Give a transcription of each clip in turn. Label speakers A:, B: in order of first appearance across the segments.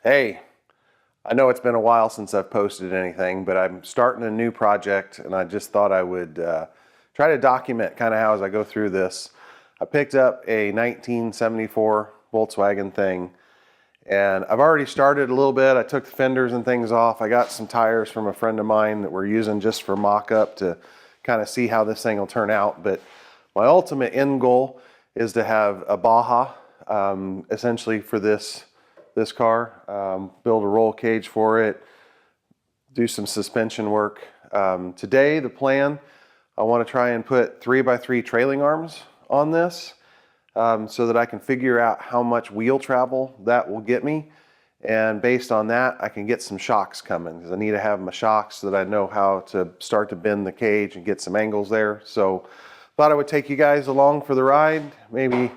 A: Hey, I know it's been a while since I've posted anything, but I'm starting a new project and I just thought I would try to document kind of how as I go through this. I picked up a 1974 Volkswagen thing and I've already started a little bit. I took the fenders and things off. I got some tires from a friend of mine that we're using just for mock-up to kind of see how this thing will turn out. But my ultimate end goal is to have a Baja essentially for this car, build a roll cage for it, do some suspension work. Today the plan, I want to try and put 3x3 trailing arms on this so that I can figure out how much wheel travel that will get me, and based on that I can get some shocks coming, because I need to have my shocks so that I know how to start to bend the cage and get some angles there. So thought I would take you guys along for the ride, maybe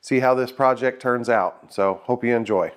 A: see how this project turns out. So hope you enjoy.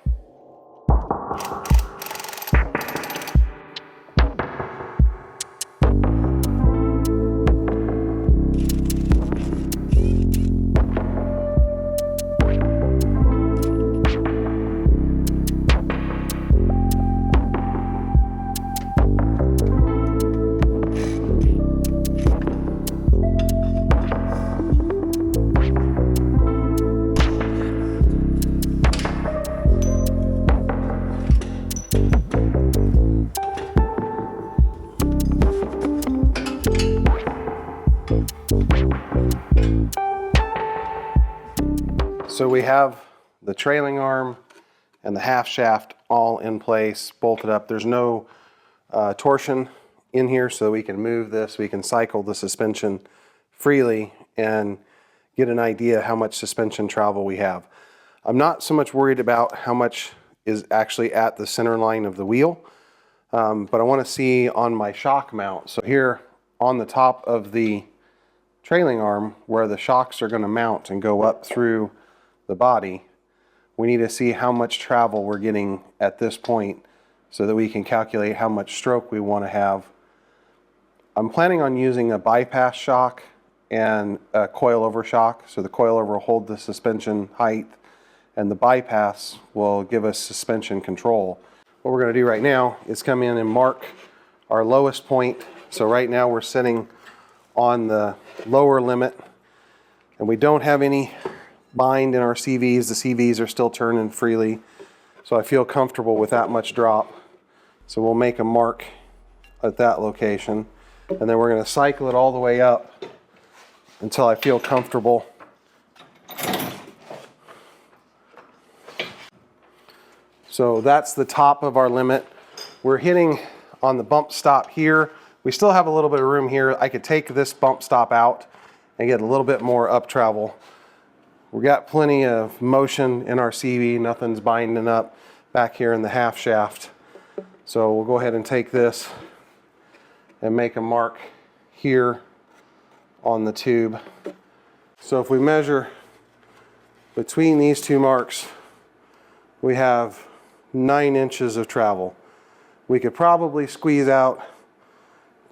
A: So we have the trailing arm and the half shaft all in place, bolted up. There's no torsion in here, so we can move this. We can cycle the suspension freely and get an idea how much suspension travel we have. I'm not so much worried about how much is actually at the center line of the wheel, but I want to see on my shock mount. So here on the top of the trailing arm, where the shocks are going to mount and go up through the body, we need to see how much travel we're getting at this point so that we can calculate how much stroke we want to have. I'm planning on using a bypass shock and a coilover shock. So the coilover will hold the suspension height and the bypass will give us suspension control. What we're going to do right now is come in and mark our lowest point. So right now we're sitting on the lower limit and we don't have any bind in our CVs. The CVs are still turning freely, so I feel comfortable with that much drop. So we'll make a mark at that location, and then we're going to cycle it all the way up until I feel comfortable. So that's the top of our limit. We're hitting on the bump stop here. We still have a little bit of room here. I could take this bump stop out and get a little bit more up travel. We got plenty of motion in our CV, nothing's binding up back here in the half shaft. So we'll go ahead and take this and make a mark here on the tube. So if we measure between these two marks, we have 9 inches of travel. We could probably squeeze out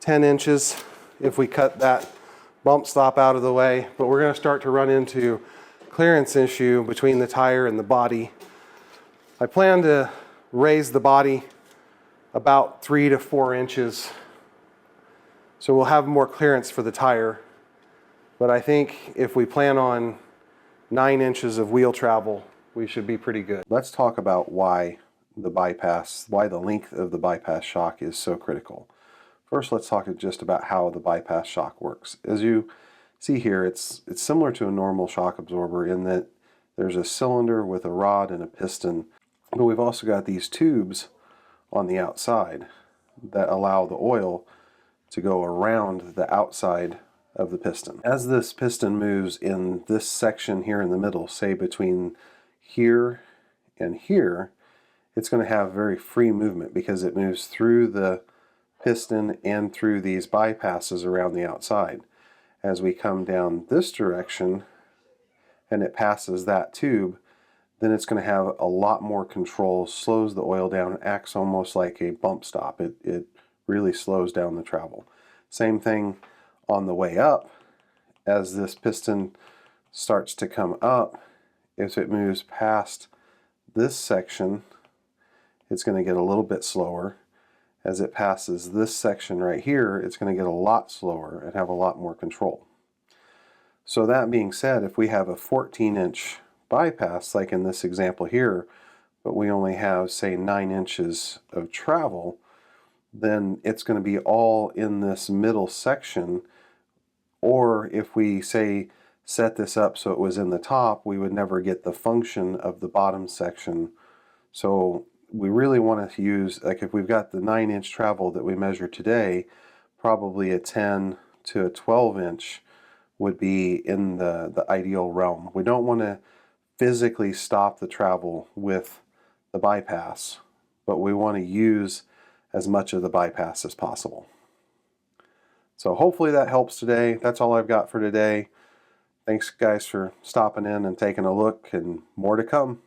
A: 10 inches if we cut that bump stop out of the way, but we're going to start to run into clearance issue between the tire and the body. I plan to raise the body about 3 to 4 inches, so we'll have more clearance for the tire. But I think if we plan on 9 inches of wheel travel, we should be pretty good. Let's talk about why the length of the bypass shock is so critical. First, let's talk just about how the bypass shock works. As you see here, it's similar to a normal shock absorber in that there's a cylinder with a rod and a piston, but we've also got these tubes on the outside that allow the oil to go around the outside of the piston. As this piston moves in this section here in the middle, say between here and here, it's going to have very free movement because it moves through the piston and through these bypasses around the outside. As we come down this direction and it passes that tube, then it's going to have a lot more control, slows the oil down, acts almost like a bump stop. It really slows down the travel. Same thing on the way up. As this piston starts to come up, if it moves past this section it's going to get a little bit slower. As it passes this section right here, it's going to get a lot slower and have a lot more control. So that being said, if we have a 14-inch bypass, like in this example here, but we only have, say, 9 inches of travel, then it's going to be all in this middle section. Or if we, say, set this up so it was in the top, we would never get the function of the bottom section. So we really want to use, like if we've got the 9-inch travel that we measure today, probably a 10 to a 12-inch would be in the ideal realm. We don't want to physically stop the travel with the bypass, but we want to use as much of the bypass as possible. So hopefully that helps today. That's all I've got for today. Thanks guys for stopping in and taking a look, and more to come.